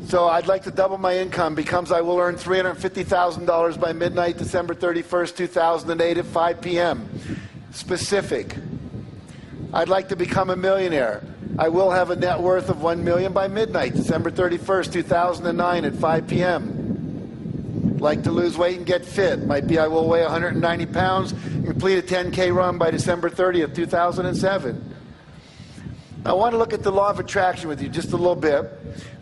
So I'd like to double my income because I will earn $350,000 by midnight, December 31st, 2008 at 5 p.m. Specific. I'd like to become a millionaire. I will have a net worth of $1 million by midnight, December 31st, 2009 at 5 p.m. Like to lose weight and get fit. Might be I will weigh 190 pounds and complete a 10K run by December 30th, 2007. I want to look at the law of attraction with you just a little bit.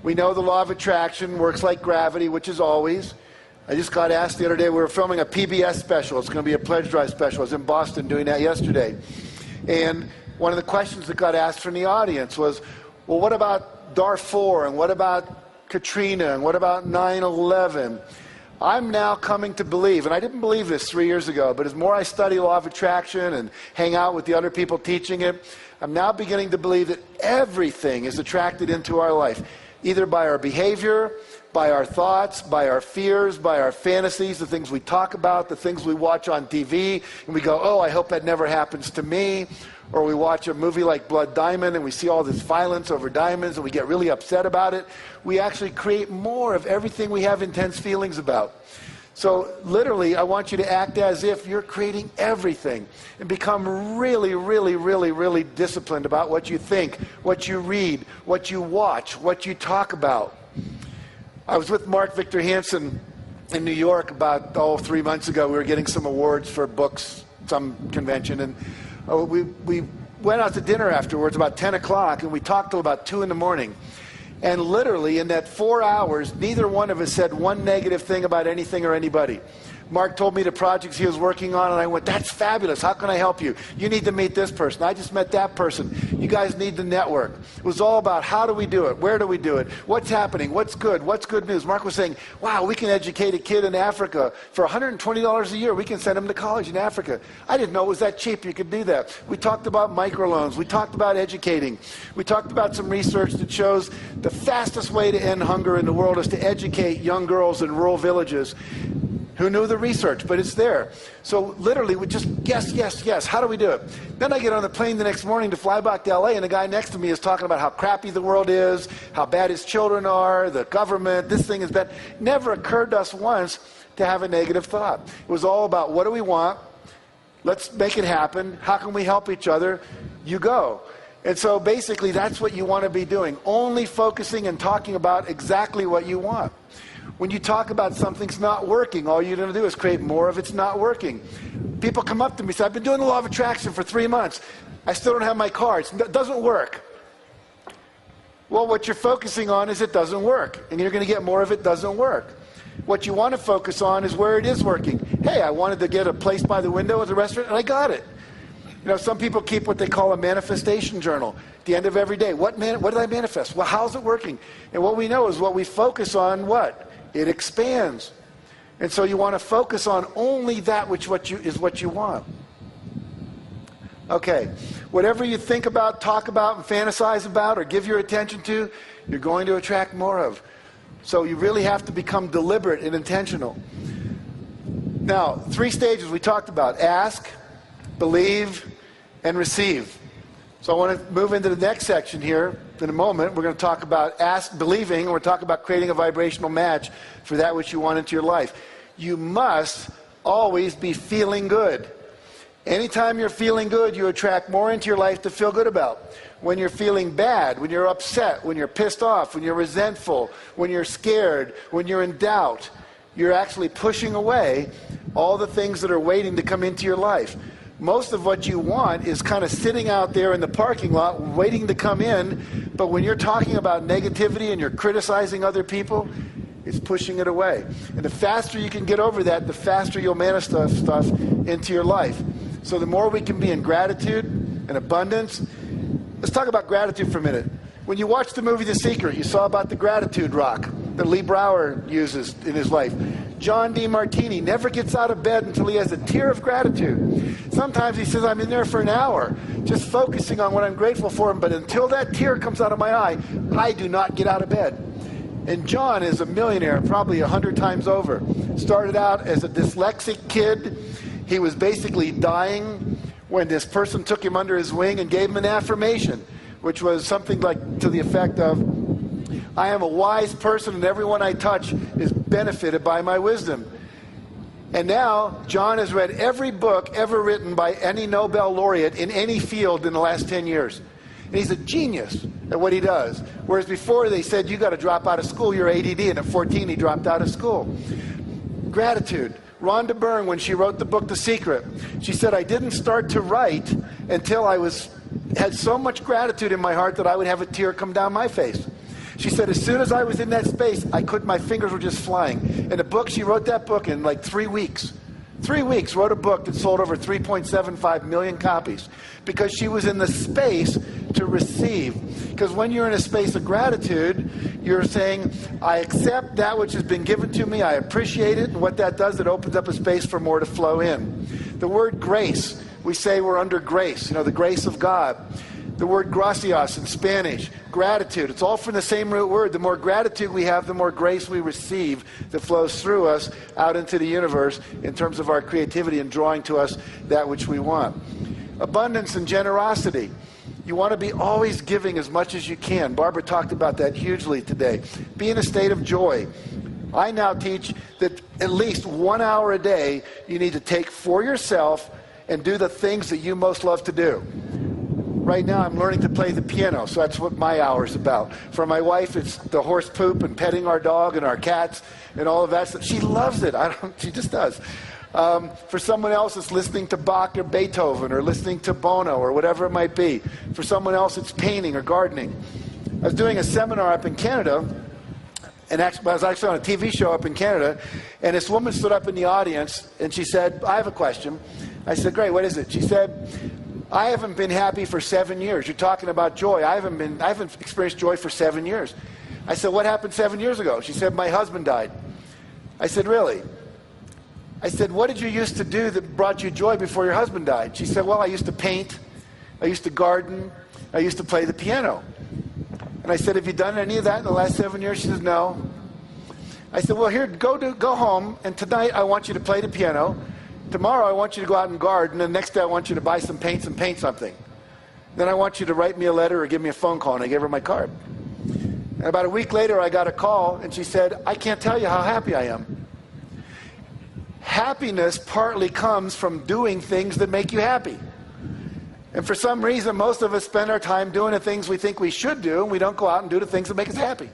We know the law of attraction works like gravity, which is always. I just got asked the other day, we were filming a PBS special. It's going to be a pledge drive special. I was in Boston doing that yesterday. And one of the questions that got asked from the audience was, well, what about Darfur, and what about Katrina, and what about 9/11? I'm now coming to believe, and I didn't believe this 3 years ago, but as more I study law of attraction and hang out with the other people teaching it, I'm now beginning to believe that everything is attracted into our life, either by our behavior, by our thoughts, by our fears, by our fantasies, the things we talk about, the things we watch on TV, and we go, oh, I hope that never happens to me. Or we watch a movie like Blood Diamond and we see all this violence over diamonds and we get really upset about it. We actually create more of everything we have intense feelings about. So literally, I want you to act as if you're creating everything and become really, really, really, really disciplined about what you think, what you read, what you watch, what you talk about. I was with Mark Victor Hansen in New York about 3 months ago. We were getting some awards for books, some convention, and we went out to dinner afterwards about 10 o'clock, and we talked till about 2 in the morning. And literally, in that 4 hours, neither one of us said one negative thing about anything or anybody. Mark told me the projects he was working on, and I went, that's fabulous. How can I help you? You need to meet this person. I just met that person. You guys need to network. It was all about how do we do it? Where do we do it? What's happening? What's good? What's good news? Mark was saying, wow, we can educate a kid in Africa for $120 a year. We can send him to college in Africa. I didn't know it was that cheap. You could do that. We talked about microloans. We talked about educating. We talked about some research that shows the fastest way to end hunger in the world is to educate young girls in rural villages. Who knew the research? But it's there. So literally, we just yes, yes, yes. How do we do it? Then I get on the plane the next morning to fly back to LA, and the guy next to me is talking about how crappy the world is, how bad his children are, the government, this thing is bad. Never occurred to us once to have a negative thought. It was all about what do we want? Let's make it happen. How can we help each other? You go. And so basically, that's what you want to be doing. Only focusing and talking about exactly what you want. When you talk about something's not working, all you're going to do is create more of it's not working. People come up to me and say, I've been doing the law of attraction for 3 months. I still don't have my car. It doesn't work. Well, what you're focusing on is it doesn't work. And you're going to get more of it doesn't work. What you want to focus on is where it is working. Hey, I wanted to get a place by the window at the restaurant, and I got it. You know, some people keep what they call a manifestation journal. At the end of every day, what did I manifest? Well, how's it working? And what we know is what we focus on, what? It expands. And so you want to focus on only that which is what you want. Okay, whatever you think about, talk about, and fantasize about, or give your attention to, you're going to attract more of. So you really have to become deliberate and intentional. Now, 3 stages we talked about: ask, believe, and receive. So I want to move into the next section here in a moment. We're going to talk about believing, and we're talking about creating a vibrational match for that which you want into your life. You must always be feeling good. Anytime you're feeling good, you attract more into your life to feel good about. When you're feeling bad, when you're upset, when you're pissed off, when you're resentful, when you're scared, when you're in doubt, you're actually pushing away all the things that are waiting to come into your life. Most of what you want is kind of sitting out there in the parking lot waiting to come in, but when you're talking about negativity and you're criticizing other people, it's pushing it away. And the faster you can get over that, the faster you'll manifest stuff into your life. So the more we can be in gratitude and abundance. Let's talk about gratitude for a minute. When you watched the movie The Secret, you saw about the gratitude rock that Lee Brower uses in his life. John D. Martini never gets out of bed until he has a tear of gratitude. Sometimes he says, I'm in there for an hour, just focusing on what I'm grateful for, but until that tear comes out of my eye, I do not get out of bed. And John is a millionaire, probably 100 times over. Started out as a dyslexic kid. He was basically dying when this person took him under his wing and gave him an affirmation, which was something like to the effect of, I am a wise person, and everyone I touch is benefited by my wisdom. And now, John has read every book ever written by any Nobel laureate in any field in the last 10 years. And he's a genius at what he does. Whereas before they said, you got to drop out of school, you're ADD. And at 14, he dropped out of school. Gratitude. Rhonda Byrne, when she wrote the book, The Secret, she said, I didn't start to write until I had so much gratitude in my heart that I would have a tear come down my face. She said, as soon as I was in that space, my fingers were just flying. And the book, she wrote that book in like 3 weeks. 3 weeks, wrote a book that sold over 3.75 million copies because she was in the space to receive. Because when you're in a space of gratitude, you're saying, I accept that which has been given to me, I appreciate it, and what that does, it opens up a space for more to flow in. The word grace, we say we're under grace, the grace of God. The word gracias in Spanish, gratitude, it's all from the same root word. The more gratitude we have, the more grace we receive that flows through us out into the universe in terms of our creativity and drawing to us that which we want. Abundance and generosity. You want to be always giving as much as you can. Barbara talked about that hugely today. Be in a state of joy. I now teach that at least 1 hour a day you need to take for yourself and do the things that you most love to do. Right now I'm learning to play the piano, so that's what my hour is about. For my wife, it's the horse poop and petting our dog and our cats and all of that stuff. She loves it. She just does. For someone else, it's listening to Bach or Beethoven or listening to Bono or whatever it might be. For someone else, it's painting or gardening. I was doing a seminar up in Canada, and I was actually on a TV show up in Canada, and this woman stood up in the audience, and she said, I have a question. I said, great, what is it? She said, I haven't been happy for 7 years. You're talking about joy. I haven't experienced joy for 7 years. I said, what happened 7 years ago? She said, my husband died. I said, really? I said, what did you used to do that brought you joy before your husband died? She said, well, I used to paint. I used to garden. I used to play the piano. And I said, have you done any of that in the last 7 years? She says, no. I said, well, here, go home, and tonight I want you to play the piano. Tomorrow I want you to go out and garden, and next day I want you to buy some paints and paint something. Then I want you to write me a letter or give me a phone call, and I gave her my card. And about a week later I got a call, and she said, I can't tell you how happy I am. Happiness partly comes from doing things that make you happy. And for some reason, most of us spend our time doing the things we think we should do, and we don't go out and do the things that make us happy.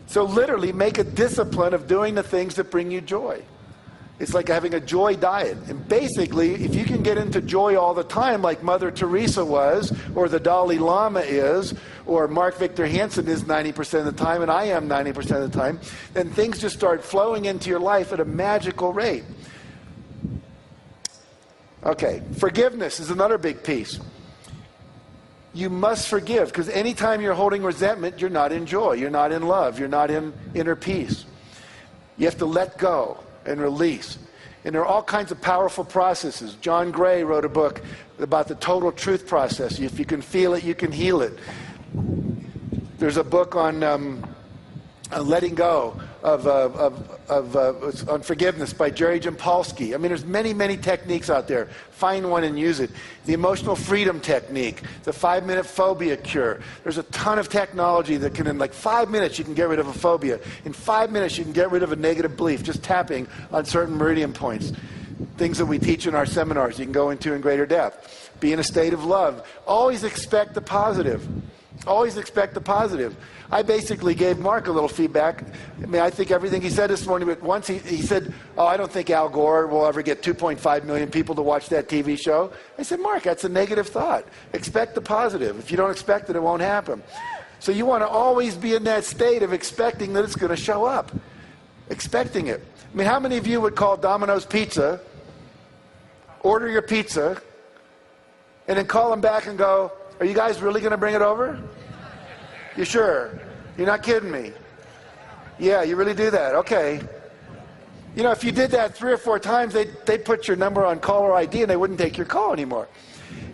So literally make a discipline of doing the things that bring you joy. It's like having a joy diet. And basically, if you can get into joy all the time, like Mother Teresa was, or the Dalai Lama is, or Mark Victor Hansen is 90% of the time, and I am 90% of the time, then things just start flowing into your life at a magical rate. Okay, forgiveness is another big piece. You must forgive, because anytime you're holding resentment, you're not in joy, you're not in love, you're not in inner peace. You have to let go and release. And there are all kinds of powerful processes. John Gray wrote a book about the total truth process. If you can feel it, you can heal it. There's a book on letting go on forgiveness by Jerry Jampolsky. I mean, there's many, many techniques out there. Find one and use it. The emotional freedom technique, the 5-minute phobia cure. There's a ton of technology that can, in like 5 minutes, you can get rid of a phobia. In 5 minutes, you can get rid of a negative belief, just tapping on certain meridian points. Things that we teach in our seminars, you can go into in greater depth. Be in a state of love. Always expect the positive. Always expect the positive. I basically gave Mark a little feedback. I mean, I think everything he said this morning, but once he said, oh, I don't think Al Gore will ever get 2.5 million people to watch that TV show. I said, Mark, that's a negative thought. Expect the positive. If you don't expect it, it won't happen. So you want to always be in that state of expecting that it's going to show up. Expecting it. I mean, how many of you would call Domino's Pizza, order your pizza, and then call them back and go, are you guys really going to bring it over? You sure? You're not kidding me? Yeah, you really do that. Okay. You know, if you did that 3 or 4 times, they'd put your number on caller ID and they wouldn't take your call anymore.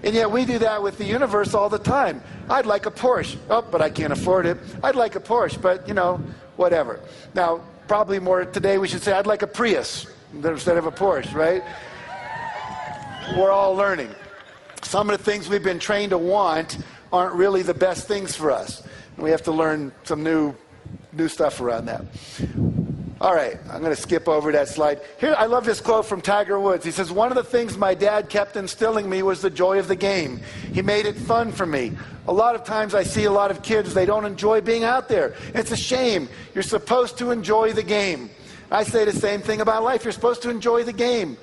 And yet we do that with the universe all the time. I'd like a Porsche. Oh, but I can't afford it. I'd like a Porsche, but, whatever. Now, probably more today we should say, I'd like a Prius instead of a Porsche, right? We're all learning. Some of the things we've been trained to want aren't really the best things for us. We have to learn some new stuff around that. All right, I'm going to skip over that slide. Here, I love this quote from Tiger Woods. He says, one of the things my dad kept instilling me was the joy of the game. He made it fun for me. A lot of times I see a lot of kids, they don't enjoy being out there. It's a shame. You're supposed to enjoy the game. I say the same thing about life. You're supposed to enjoy the game.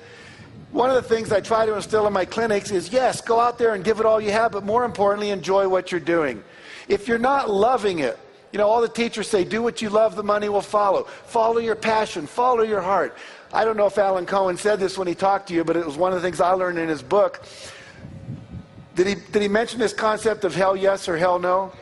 One of the things I try to instill in my clinics is, yes, go out there and give it all you have, but more importantly, enjoy what you're doing. If you're not loving it, you know, all the teachers say, do what you love, the money will follow. Follow your passion, follow your heart. I don't know if Alan Cohen said this when he talked to you, but it was one of the things I learned in his book. Did he mention this concept of hell yes or hell no?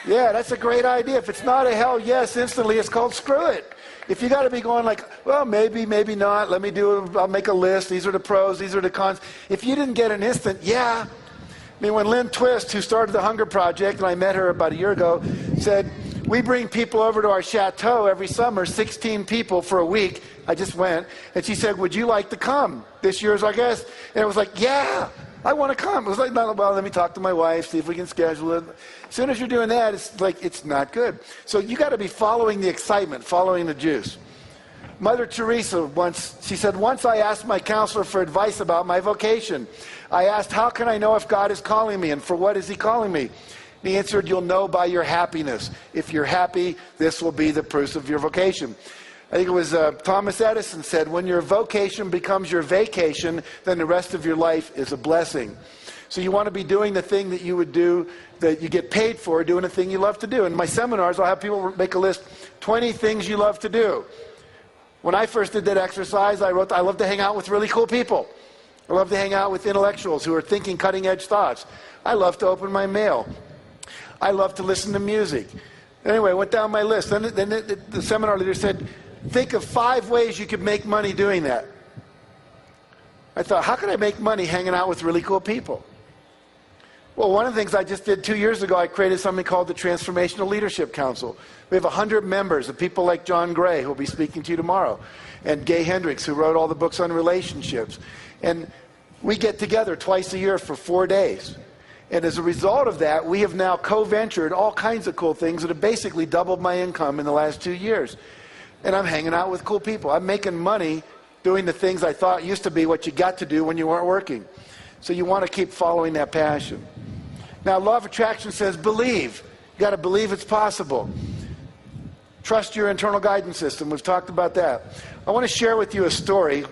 Yeah, that's a great idea. If it's not a hell yes instantly, it's called screw it. If you got to be going like, well, maybe, maybe not, let me do it, I'll make a list, these are the pros, these are the cons. If you didn't get an instant, yeah. I mean, when Lynn Twist, who started the Hunger Project, and I met her about a year ago, said, we bring people over to our chateau every summer, 16 people for a week. I just went, and she said, would you like to come? This year's our guest. And it was like, yeah, I want to come. It was like, well, let me talk to my wife, see if we can schedule it. As soon as you're doing that, it's like, it's not good. So you got to be following the excitement, following the juice. Mother Teresa she said, once I asked my counselor for advice about my vocation. I asked, how can I know if God is calling me and for what is he calling me? And he answered, you'll know by your happiness. If you're happy, this will be the proof of your vocation. I think it was Thomas Edison said, when your vocation becomes your vacation, then the rest of your life is a blessing. So you want to be doing the thing that you would do, that you get paid for, doing the thing you love to do. In my seminars, I'll have people make a list, 20 things you love to do. When I first did that exercise, I wrote, I love to hang out with really cool people. I love to hang out with intellectuals who are thinking cutting-edge thoughts. I love to open my mail. I love to listen to music. Anyway, I went down my list. Then the seminar leader said, think of 5 ways you could make money doing that. I thought, how can I make money hanging out with really cool people? Well, one of the things I just did 2 years ago, I created something called the Transformational Leadership Council. We have 100 members of people like John Gray, who will be speaking to you tomorrow, and Gay Hendricks, who wrote all the books on relationships. And we get together twice a year for 4 days. And as a result of that, we have now co-ventured all kinds of cool things that have basically doubled my income in the last 2 years. And I'm hanging out with cool people. I'm making money doing the things I thought used to be what you got to do when you weren't working. So you want to keep following that passion. Now, law of attraction says believe. You got to believe it's possible. Trust your internal guidance system. We've talked about that. I want to share with you a story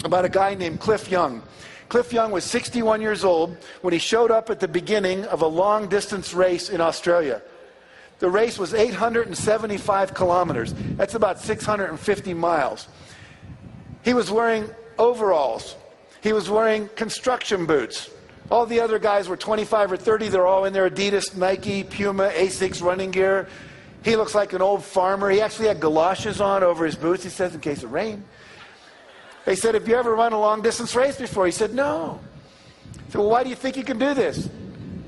about a guy named Cliff Young. Cliff Young was 61 years old when he showed up at the beginning of a long-distance race in Australia. The race was 875 kilometers. That's about 650 miles. He was wearing overalls. He was wearing construction boots. All the other guys were 25 or 30. They're all in their Adidas, Nike, Puma, Asics running gear. He looks like an old farmer. He actually had galoshes on over his boots, he says, in case of rain. They said, have you ever run a long-distance race before? He said, no. I said, well, why do you think you can do this?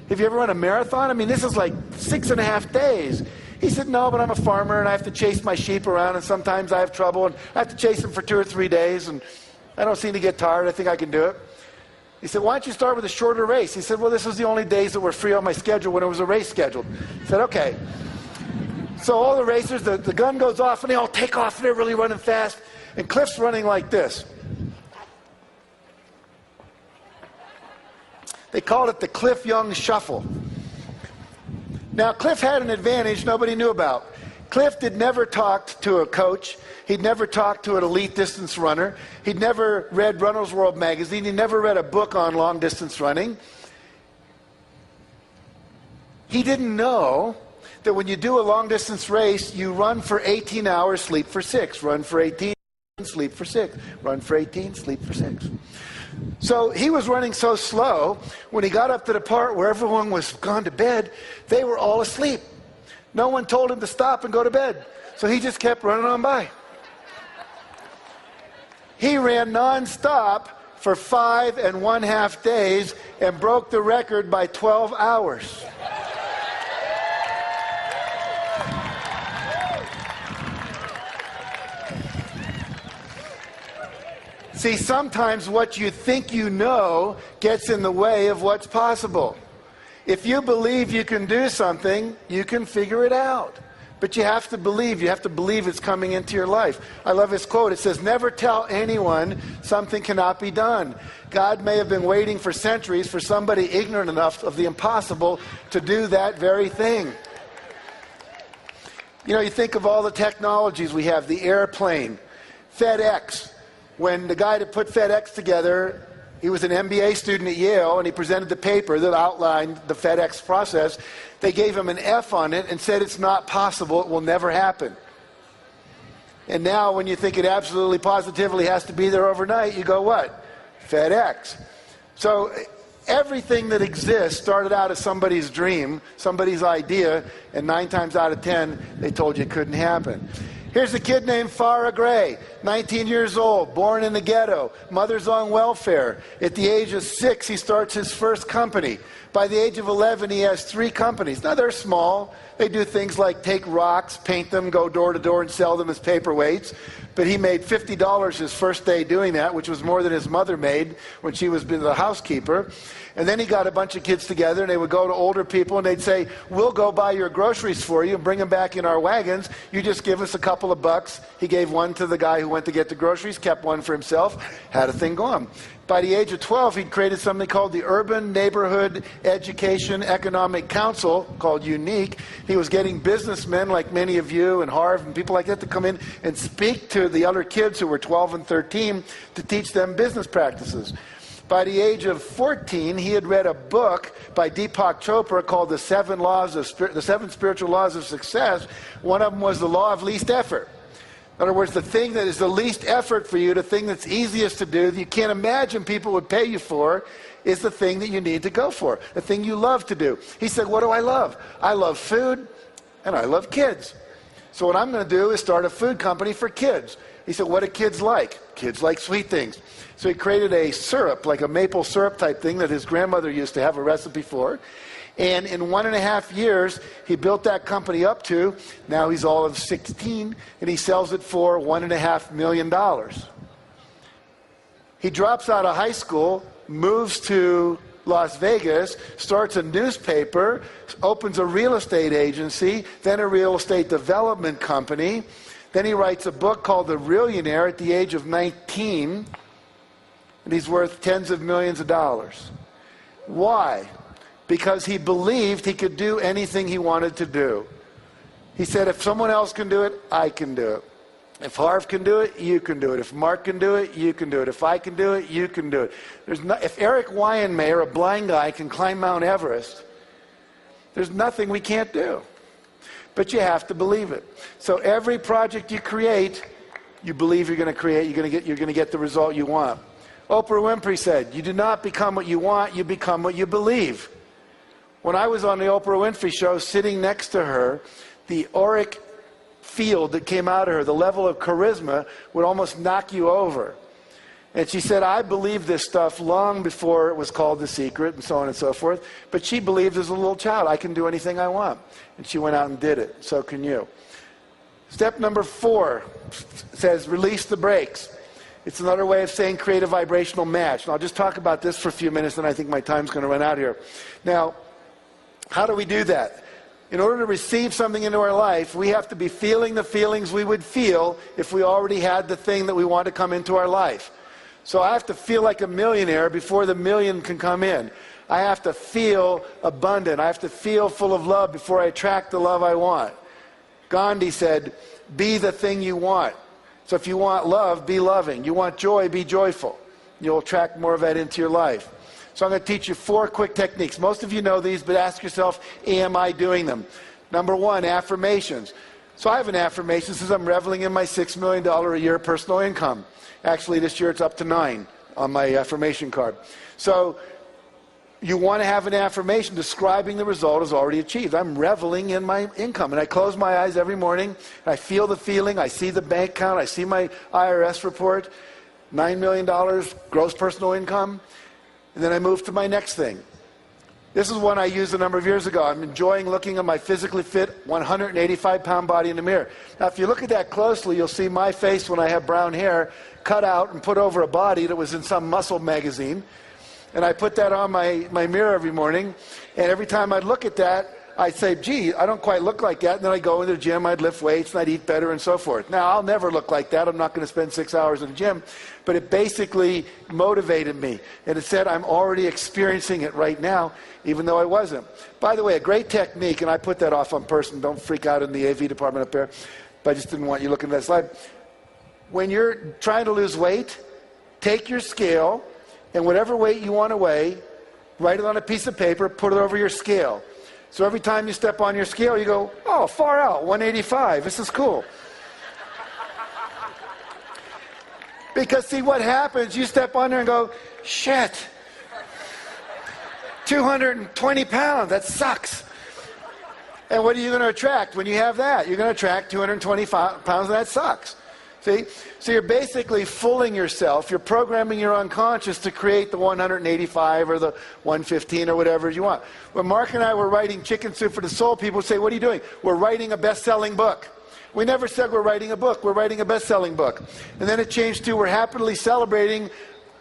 Have you ever run a marathon? I mean, this is like 6.5 days. He said, no, but I'm a farmer, and I have to chase my sheep around, and sometimes I have trouble, and I have to chase them for 2 or 3 days, and I don't seem to get tired. I think I can do it. He said, why don't you start with a shorter race? He said, well, this was the only days that were free on my schedule when it was a race scheduled. I said, okay. So all the racers, the gun goes off, and they all take off, and they're really running fast. And Cliff's running like this. They called it the Cliff Young Shuffle. Now, Cliff had an advantage nobody knew about. Cliff had never talked to a coach. He'd never talked to an elite distance runner. He'd never read Runner's World magazine. He never read a book on long distance running. He didn't know that when you do a long distance race, you run for 18 hours, sleep for 6. Run for 18, sleep for 6. Run for 18, sleep for 6. So he was running so slow, when he got up to the part where everyone was gone to bed, they were all asleep. No one told him to stop and go to bed. So he just kept running on by. He ran nonstop for 5.5 days and broke the record by 12 hours. See, sometimes what you think you know gets in the way of what's possible. If you believe you can do something, you can figure it out. But you have to believe. You have to believe it's coming into your life. I love this quote. It says, never tell anyone something cannot be done. God may have been waiting for centuries for somebody ignorant enough of the impossible to do that very thing. You know, you think of all the technologies we have, the airplane, FedEx. When the guy that put FedEx together, he was an MBA student at Yale, and he presented the paper that outlined the FedEx process. They gave him an F on it and said it's not possible, it will never happen. And now when you think it absolutely positively has to be there overnight, you go what? FedEx. So everything that exists started out as somebody's dream, somebody's idea, and 9 times out of 10, they told you it couldn't happen. Here's a kid named Farrah Gray, 19 years old, born in the ghetto, mother's on welfare. At the age of 6, he starts his first company. By the age of 11, he has 3 companies. Now, they're small. They do things like take rocks, paint them, go door to door, and sell them as paperweights. But he made $50 his first day doing that, which was more than his mother made when she was the housekeeper. And then he got a bunch of kids together, and they would go to older people, and they'd say, we'll go buy your groceries for you and bring them back in our wagons. You just give us a couple of bucks. He gave one to the guy who went to get the groceries, kept one for himself, had a thing going. By the age of 12, he'd created something called the Urban Neighborhood Education Economic Council, called Unique. He was getting businessmen like many of you and Harv and people like that to come in and speak to the other kids who were 12 and 13 to teach them business practices. By the age of 14, he had read a book by Deepak Chopra called The Seven Spiritual Laws of Success. One of them was the law of least effort. In other words, the thing that is the least effort for you, the thing that's easiest to do, that you can't imagine people would pay you for, is the thing that you need to go for, the thing you love to do. He said, what do I love? I love food, and I love kids. So what I'm going to do is start a food company for kids. He said, what do kids like? Kids like sweet things. So he created a syrup, like a maple syrup type thing that his grandmother used to have a recipe for. And in 1.5 years, he built that company up to, now he's all of 16, and he sells it for $1.5 million. He drops out of high school, moves to Las Vegas, starts a newspaper, opens a real estate agency, then a real estate development company. Then he writes a book called The Realionaire at the age of 19, and he's worth tens of millions of dollars. Why? Because he believed he could do anything he wanted to do. He said, if someone else can do it, I can do it. If Harv can do it, you can do it. If Mark can do it, you can do it. If I can do it, you can do it. If Eric Wyanmayer, a blind guy, can climb Mount Everest, there's nothing we can't do. But you have to believe it. So every project you create, you believe you're going to create, you're going to get the result you want. Oprah Winfrey said, you do not become what you want, you become what you believe. When I was on the Oprah Winfrey show, sitting next to her, the auric field that came out of her, the level of charisma, would almost knock you over. And she said, I believed this stuff long before it was called The Secret and so on and so forth. But she believed as a little child, I can do anything I want. And she went out and did it. So can you. Step number 4 says, release the brakes. It's another way of saying create a vibrational match. And I'll just talk about this for a few minutes, and I think my time's going to run out here. Now, how do we do that? In order to receive something into our life, we have to be feeling the feelings we would feel if we already had the thing that we want to come into our life. So I have to feel like a millionaire before the million can come in. I have to feel abundant. I have to feel full of love before I attract the love I want. Gandhi said, be the thing you want. So if you want love, be loving. You want joy, be joyful. You'll attract more of that into your life. So I'm going to teach you 4 quick techniques. Most of you know these, but ask yourself, am I doing them? Number 1, affirmations. So I have an affirmation since I'm reveling in my $6 million a year personal income. Actually, this year it's up to 9 on my affirmation card. So you want to have an affirmation describing the result as already achieved. I'm reveling in my income. And I close my eyes every morning, and I feel the feeling. I see the bank account. I see my IRS report, $9 million gross personal income. And then I move to my next thing. This is one I used a number of years ago. I'm enjoying looking at my physically fit 185-pound body in the mirror. Now, if you look at that closely, you'll see my face when I have brown hair cut out and put over a body that was in some muscle magazine. And I put that on my mirror every morning. And every time I'd look at that, I'd say, gee, I don't quite look like that. And then I'd go into the gym, I'd lift weights, and I'd eat better and so forth. Now, I'll never look like that. I'm not going to spend 6 hours in the gym. But it basically motivated me. And it said, I'm already experiencing it right now, even though I wasn't. By the way, a great technique, and I put that off on person. Don't freak out in the AV department up there. But I just didn't want you looking at that slide. When you're trying to lose weight, take your scale, and whatever weight you want to weigh, write it on a piece of paper, put it over your scale. So every time you step on your scale, you go, oh, far out, 185. This is cool. Because see what happens, you step on there and go, shit, 220 pounds, that sucks. And what are you going to attract when you have that? You're going to attract 220 pounds, and that sucks. See? So you're basically fooling yourself. You're programming your unconscious to create the 185 or the 115 or whatever you want. When Mark and I were writing Chicken Soup for the Soul, people would say, what are you doing? We're writing a best-selling book. We never said we're writing a book. We're writing a best-selling book. And then it changed to we're happily celebrating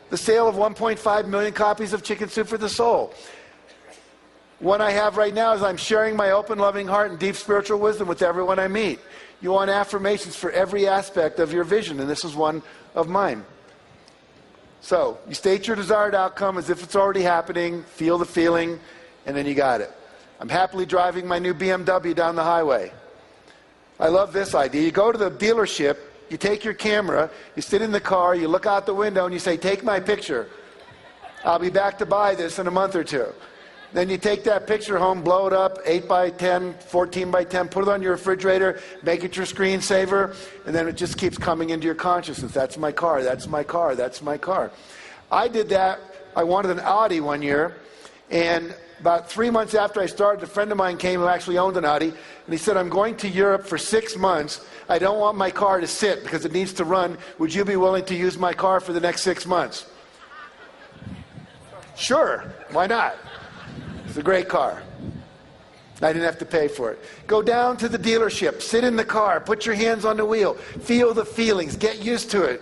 the sale of 1.5 million copies of Chicken Soup for the Soul. One I have right now is I'm sharing my open, loving heart and deep spiritual wisdom with everyone I meet. You want affirmations for every aspect of your vision, and this is one of mine. So, you state your desired outcome as if it's already happening, feel the feeling, and then you got it. I'm happily driving my new BMW down the highway. I love this idea. You go to the dealership, you take your camera, you sit in the car, you look out the window, and you say, take my picture. I'll be back to buy this in a month or two. Then you take that picture home, blow it up, 8 by 10, 14 by 10, put it on your refrigerator, make it your screensaver, and then it just keeps coming into your consciousness. That's my car, that's my car, that's my car. I did that. I wanted an Audi one year, and about 3 months after I started, a friend of mine came who actually owned an Audi, and he said, I'm going to Europe for 6 months. I don't want my car to sit because it needs to run. Would you be willing to use my car for the next 6 months? Sure, why not? It's a great car. I didn't have to pay for it. Go down to the dealership, sit in the car, put your hands on the wheel, feel the feelings, get used to it.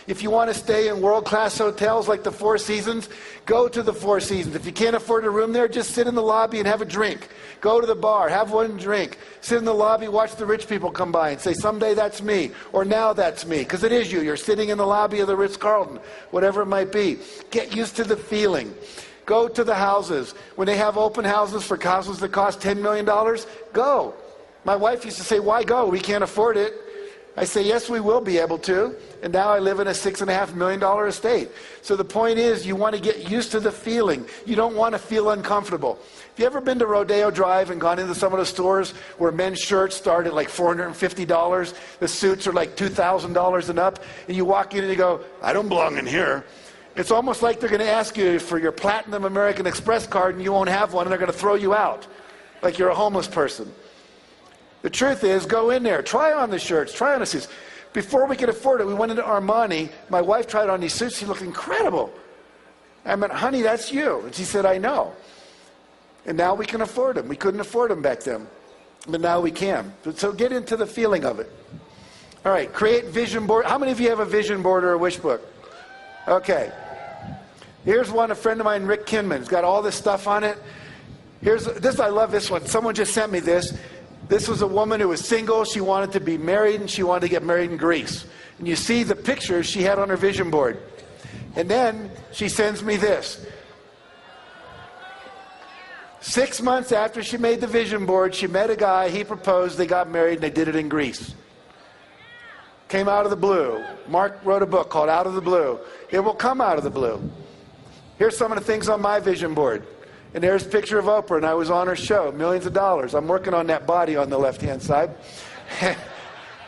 If you want to stay in world-class hotels like the Four Seasons, go to the Four Seasons. If you can't afford a room there, just sit in the lobby and have a drink. Go to the bar, have one drink. Sit in the lobby, watch the rich people come by and say, someday that's me, or now that's me, because it is you. You're sitting in the lobby of the Ritz-Carlton, whatever it might be. Get used to the feeling. Go to the houses. When they have open houses for houses that cost $10 million, go. My wife used to say, why go? We can't afford it. I say, yes, we will be able to. And now I live in a $6.5 million estate. So the point is, you want to get used to the feeling. You don't want to feel uncomfortable. Have you ever been to Rodeo Drive and gone into some of the stores where men's shirts start at like $450? The suits are like $2,000 and up. And you walk in and you go, I don't belong in here. It's almost like they're going to ask you for your Platinum American Express card and you won't have one and they're going to throw you out like you're a homeless person. The truth is, go in there, try on the shirts, try on the suits. Before we could afford it, we went into Armani. My wife tried on these suits. She looked incredible. I went, honey, that's you. And she said, I know. And now we can afford them. We couldn't afford them back then. But now we can. So get into the feeling of it. All right, create vision board. How many of you have a vision board or a wish book? Okay. Here's one, a friend of mine, Rick Kinman. It's got all this stuff on it. Here's this. I love this one. Someone just sent me this. This was a woman who was single. She wanted to be married, and she wanted to get married in Greece. And you see the pictures she had on her vision board. And then she sends me this. 6 months after she made the vision board, she met a guy, he proposed, they got married, and they did it in Greece. Came out of the blue. Mark wrote a book called Out of the Blue. It will come out of the blue. Here's some of the things on my vision board. And there's a picture of Oprah, and I was on her show, millions of dollars. I'm working on that body on the left-hand side.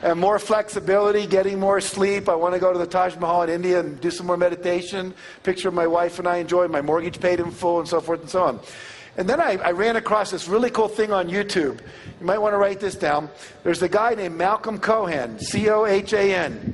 And more flexibility, getting more sleep. I want to go to the Taj Mahal in India and do some more meditation. Picture of my wife and I enjoyed my mortgage paid in full and so forth and so on. And then I ran across this really cool thing on YouTube. You might want to write this down. There's a guy named Malcolm Cohan, C-O-H-A-N.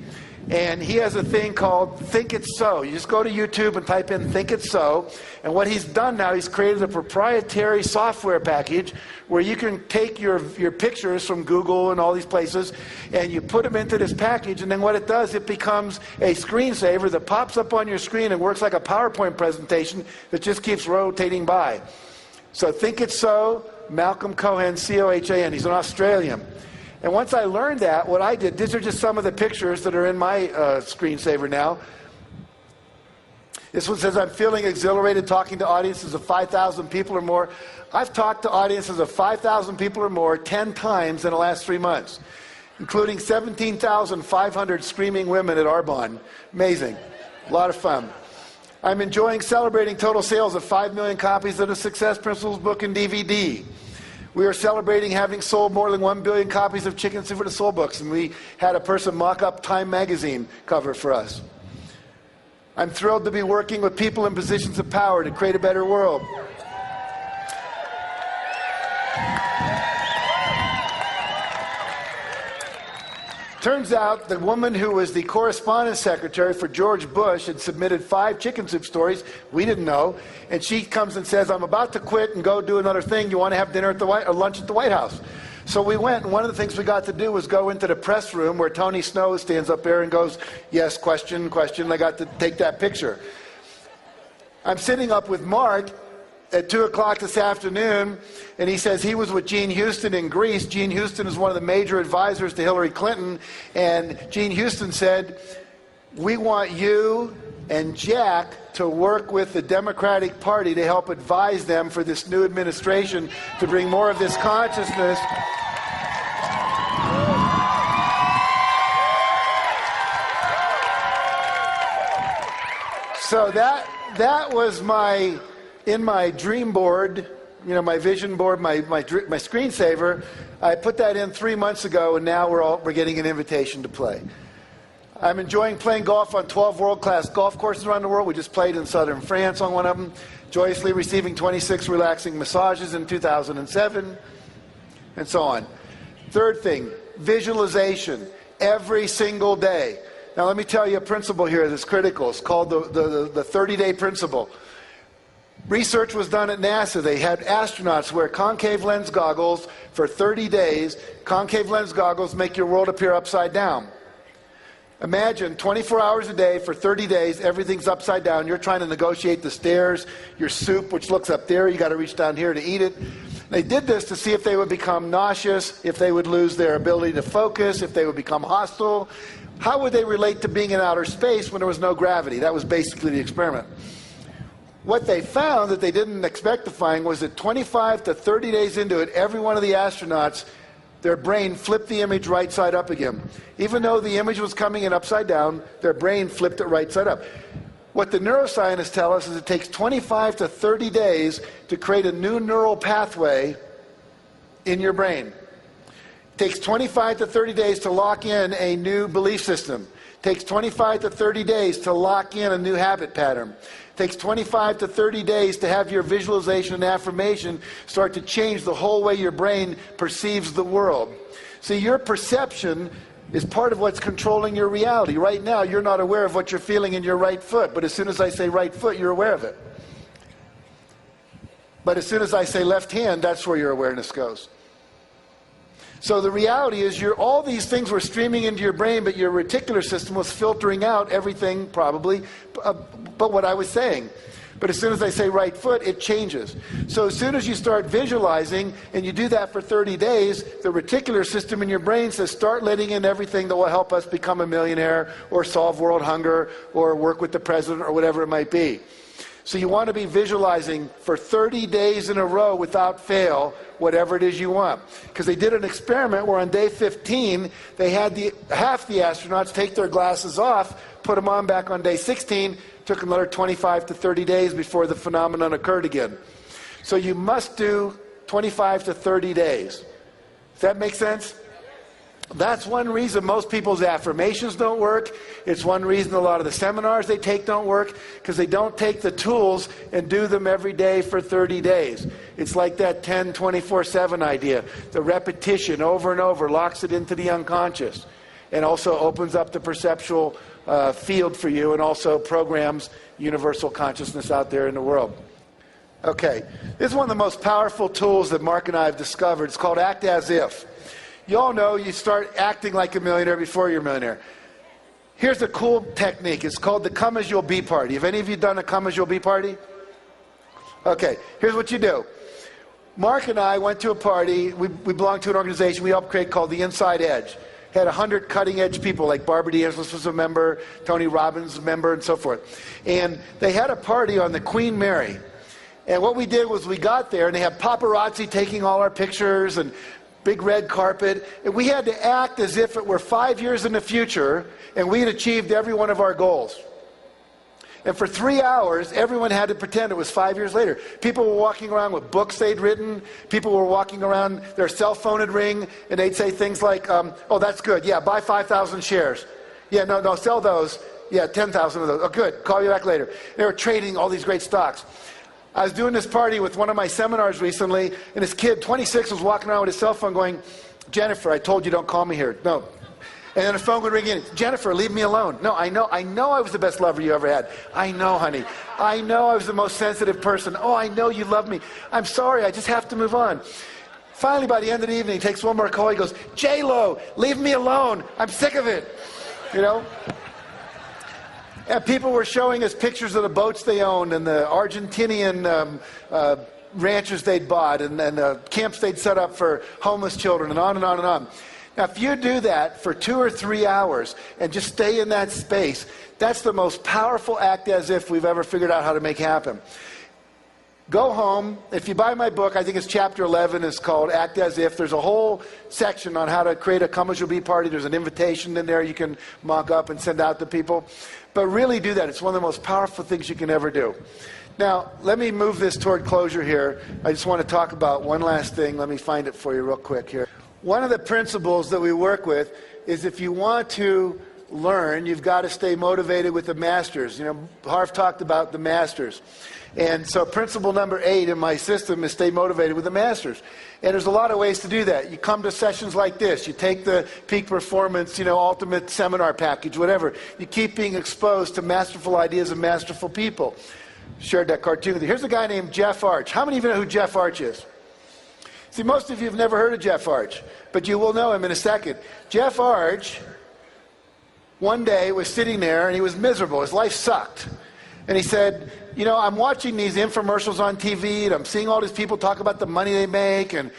And he has a thing called Think It's So. You just go to YouTube and type in Think It's So. And what he's done now, he's created a proprietary software package where you can take your pictures from Google and all these places, and you put them into this package, and then what it does, it becomes a screensaver that pops up on your screen and works like a PowerPoint presentation that just keeps rotating by. So Think It's So, Malcolm Cohen, C-O-H-A-N. He's an Australian. And once I learned that, what I did, these are just some of the pictures that are in my screensaver now. This one says, I'm feeling exhilarated talking to audiences of 5,000 people or more. I've talked to audiences of 5,000 people or more 10 times in the last 3 months, including 17,500 screaming women at Arbonne. Amazing. A lot of fun. I'm enjoying celebrating total sales of 5 million copies of the Success Principles book and DVD. We are celebrating having sold more than 1 billion copies of Chicken Soup for the Soul books, and we had a person mock up Time magazine cover for us. I'm thrilled to be working with people in positions of power to create a better world. Turns out the woman who was the correspondence secretary for George Bush had submitted 5 chicken soup stories. We didn't know. And she comes and says, I'm about to quit and go do another thing. You want to have dinner at the lunch at the White House? So we went, and one of the things we got to do was go into the press room where Tony Snow stands up there and goes, yes, question, question. I got to take that picture. I'm sitting up with Mark at 2 o'clock this afternoon, and he says he was with Gene Houston in Greece. Gene Houston is one of the major advisors to Hillary Clinton, and Gene Houston said, we want you and Jack to work with the Democratic Party to help advise them for this new administration to bring more of this consciousness. So that was in my dream board, you know, my vision board, my screensaver. I put that in 3 months ago, and now we're getting an invitation to play. I'm enjoying playing golf on 12 world-class golf courses around the world. We just played in southern France on one of them, joyously receiving 26 relaxing massages in 2007, and so on. Third thing, visualization every single day. Now let me tell you a principle here that's critical. It's called the 30-day principle. Research was done at NASA. They had astronauts wear concave lens goggles for 30 days. Concave lens goggles make your world appear upside down. Imagine 24 hours a day for 30 days, everything's upside down. You're trying to negotiate the stairs, your soup, which looks up there, you got to reach down here to eat it. They did this to see if they would become nauseous, if they would lose their ability to focus, if they would become hostile. How would they relate to being in outer space when there was no gravity? That was basically the experiment. What they found that they didn't expect to find was that 25 to 30 days into it, every one of the astronauts, their brain flipped the image right side up again. Even though the image was coming in upside down, their brain flipped it right side up. What the neuroscientists tell us is it takes 25 to 30 days to create a new neural pathway in your brain. It takes 25 to 30 days to lock in a new belief system. It takes 25 to 30 days to lock in a new habit pattern. It takes 25 to 30 days to have your visualization and affirmation start to change the whole way your brain perceives the world. See, your perception is part of what's controlling your reality. Right now, you're not aware of what you're feeling in your right foot, but as soon as I say right foot, you're aware of it. But as soon as I say left hand, that's where your awareness goes. So the reality is all these things were streaming into your brain, but your reticular system was filtering out everything probably but what I was saying. But as soon as I say right foot, it changes. So as soon as you start visualizing, and you do that for 30 days, the reticular system in your brain says start letting in everything that will help us become a millionaire or solve world hunger or work with the president or whatever it might be. So you want to be visualizing for 30 days in a row without fail whatever it is you want. Because they did an experiment where on day 15, they had half the astronauts take their glasses off, put them on back on day 16, took another 25 to 30 days before the phenomenon occurred again. So you must do 25 to 30 days. Does that make sense? That's one reason most people's affirmations don't work. It's one reason a lot of the seminars they take don't work, because they don't take the tools and do them every day for 30 days. It's like that 10-24-7 idea. The repetition over and over locks it into the unconscious. and also opens up the perceptual field for you and also programs universal consciousness out there in the world. Okay, this is one of the most powerful tools that Mark and I have discovered. It's called Act As If. You all know you start acting like a millionaire before you're a millionaire. Here's a cool technique. It's called the Come As You'll Be Party. Have any of you done a Come As You'll Be Party? Okay, here's what you do. Mark and I went to a party. We belong to an organization we helped create called The Inside Edge. Had 100 cutting-edge people, like Barbara D'Angelis was a member, Tony Robbins was a member, and so forth. And they had a party on the Queen Mary. And what we did was we got there, and they had paparazzi taking all our pictures and big red carpet. And we had to act as if it were 5 years in the future, and we had achieved every one of our goals. And for 3 hours, everyone had to pretend it was 5 years later. People were walking around with books they'd written. People were walking around, their cell phone would ring, and they'd say things like, oh, that's good. Yeah, buy 5,000 shares. Yeah, no, sell those. Yeah, 10,000 of those. Oh, good. Call you back later. They were trading all these great stocks. I was doing this party with one of my seminars recently, and this kid, 26, was walking around with his cell phone going, Jennifer, I told you don't call me here. No. And then the phone would ring in. Jennifer, leave me alone. No, I know I was the best lover you ever had. I know, honey. I know I was the most sensitive person. Oh, I know you love me. I'm sorry, I just have to move on. Finally, by the end of the evening, he takes one more call. He goes, J-Lo, leave me alone. I'm sick of it. You know? And people were showing us pictures of the boats they owned and the Argentinian ranches they'd bought and the camps they'd set up for homeless children and on and on and on. Now, if you do that for 2 or 3 hours and just stay in that space, that's the most powerful act as if we've ever figured out how to make happen. Go home. If you buy my book, I think it's chapter 11. It's called Act As If. There's a whole section on how to create a Come As You'll Be party. There's an invitation in there you can mock up and send out to people. But really do that. It's one of the most powerful things you can ever do. Now, let me move this toward closure here. I just want to talk about one last thing. Let me find it for you real quick here. One of the principles that we work with is if you want to learn, you've got to stay motivated with the masters. You know, Harv talked about the masters. And so principle number 8 in my system is stay motivated with the masters. And there's a lot of ways to do that. You come to sessions like this. You take the Peak Performance, ultimate seminar package, whatever. You keep being exposed to masterful ideas and masterful people. Shared that cartoon with you. Here's a guy named Jeff Arch. How many of you know who Jeff Arch is? See, most of you have never heard of Jeff Arch, but you will know him in a second. Jeff Arch, one day, was sitting there and he was miserable. His life sucked. And he said, I'm watching these infomercials on TV and I'm seeing all these people talk about the money they make. And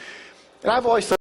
I've always thought